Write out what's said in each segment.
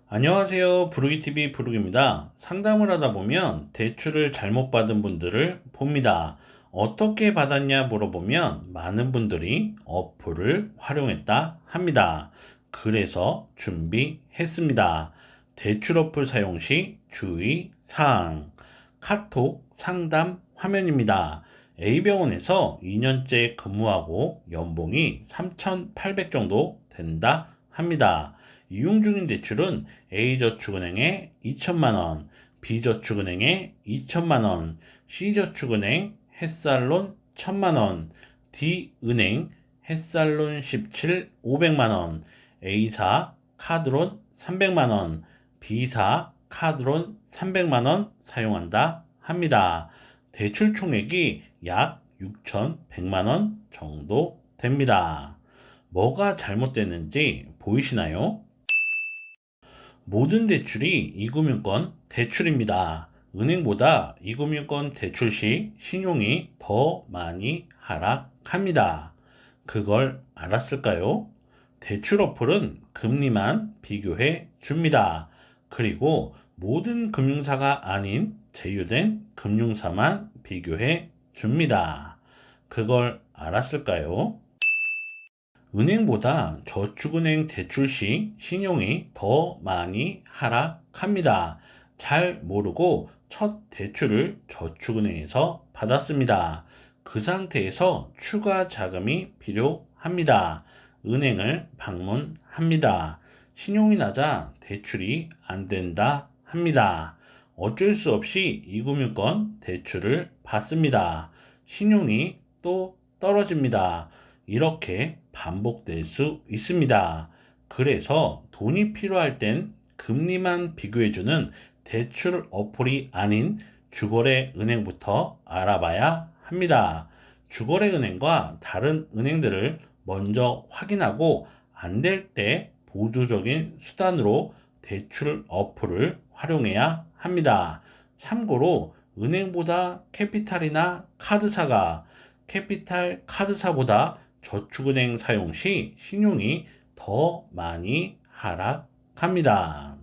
안녕하세요. 부르기TV 부르기입니다. 상담을 하다 보면 대출을 잘못 받은 분들을 봅니다. 어떻게 받았냐 물어보면 많은 분들이 어플을 활용했다 합니다. 그래서 준비했습니다. 대출 어플 사용 시 주의 사항. 카톡 상담 화면입니다. A병원에서 2년째 근무하고 연봉이 3,800 정도 된다 합니다. 이용 중인 대출은 A저축은행에 2천만원, B저축은행에 2천만원, C저축은행 햇살론 1천만원, D은행 햇살론 17 500만원, A사 카드론 300만원, B사 카드론 300만원 사용한다 합니다. 대출 총액이 약 6,100만원 정도 됩니다. 뭐가 잘못됐는지 보이시나요? 모든 대출이 이금융권 대출입니다. 은행보다 이금융권 대출 시 신용이 더 많이 하락합니다. 그걸 알았을까요? 대출 어플은 금리만 비교해 줍니다. 그리고 모든 금융사가 아닌 제휴된 금융사만 비교해 줍니다. 그걸 알았을까요? 은행보다 저축은행 대출 시 신용이 더 많이 하락합니다. 잘 모르고 첫 대출을 저축은행에서 받았습니다. 그 상태에서 추가 자금이 필요합니다. 은행을 방문합니다. 신용이 낮아 대출이 안 된다 합니다. 어쩔 수 없이 이금융권 대출을 받습니다. 신용이 또 떨어집니다. 이렇게 반복될 수 있습니다. 그래서 돈이 필요할 땐 금리만 비교해주는 대출 어플이 아닌 주거래 은행부터 알아봐야 합니다. 주거래 은행과 다른 은행들을 먼저 확인하고 안 될 때 보조적인 수단으로 대출 어플을 활용해야 합니다. 참고로 은행보다 캐피탈 카드사보다 저축은행 사용 시 신용이 더 많이 하락합니다.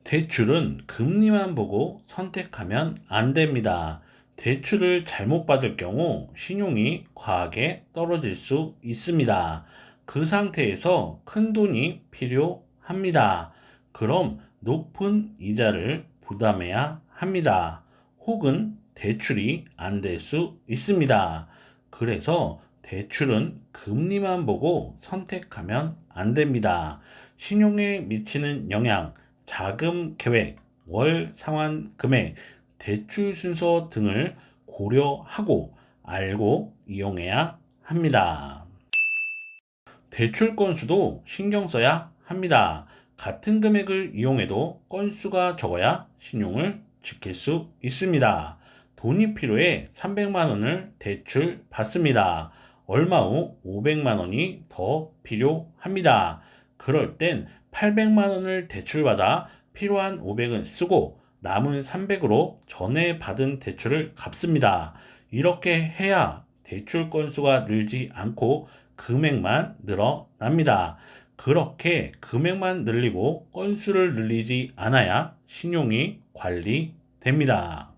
대출은 금리만 보고 선택하면 안 됩니다. 대출을 잘못 받을 경우 신용이 과하게 떨어질 수 있습니다. 그 상태에서 큰 돈이 필요합니다. 그럼 높은 이자를 부담해야 합니다. 혹은 대출이 안 될 수 있습니다. 그래서 대출은 금리만 보고 선택하면 안 됩니다. 신용에 미치는 영향, 자금 계획, 월 상환 금액, 대출 순서 등을 고려하고 알고 이용해야 합니다. 대출 건수도 신경 써야 합니다. 같은 금액을 이용해도 건수가 적어야 신용을 지킬 수 있습니다. 돈이 필요해 300만 원을 대출 받습니다. 얼마 후 500만 원이 더 필요합니다. 그럴 땐 800만 원을 대출받아 필요한 500은 쓰고 남은 300으로 전에 받은 대출을 갚습니다. 이렇게 해야 대출 건수가 늘지 않고 금액만 늘어납니다. 그렇게 금액만 늘리고 건수를 늘리지 않아야 신용이 관리됩니다.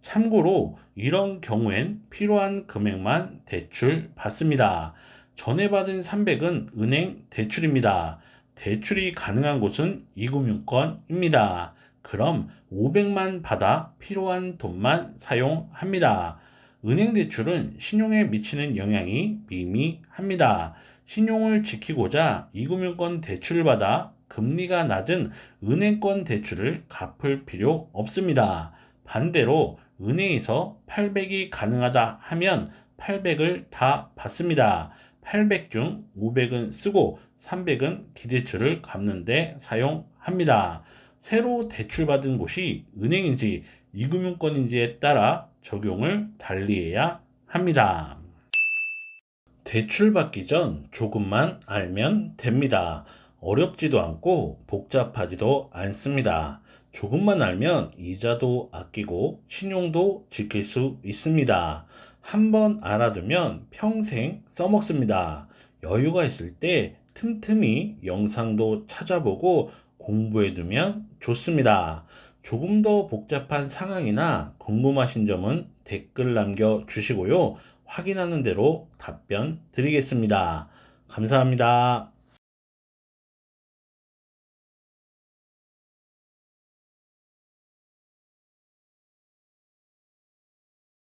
참고로 이런 경우엔 필요한 금액만 대출 받습니다. 전에 받은 300은 은행 대출입니다. 대출이 가능한 곳은 이금융권입니다. 그럼 500만 받아 필요한 돈만 사용합니다. 은행 대출은 신용에 미치는 영향이 미미합니다. 신용을 지키고자 이금융권 대출을 받아 금리가 낮은 은행권 대출을 갚을 필요 없습니다. 반대로 은행에서 800이 가능하다 하면 800을 다 받습니다. 800 중 500은 쓰고 300은 기대출을 갚는 데 사용합니다. 새로 대출받은 곳이 은행인지 이금융권인지에 따라 적용을 달리해야 합니다. 대출받기 전 조금만 알면 됩니다. 어렵지도 않고 복잡하지도 않습니다. 조금만 알면 이자도 아끼고 신용도 지킬 수 있습니다. 한번 알아두면 평생 써먹습니다. 여유가 있을 때 틈틈이 영상도 찾아보고 공부해 두면 좋습니다. 조금 더 복잡한 상황이나 궁금하신 점은 댓글 남겨 주시고요. 확인하는 대로 답변 드리겠습니다. 감사합니다.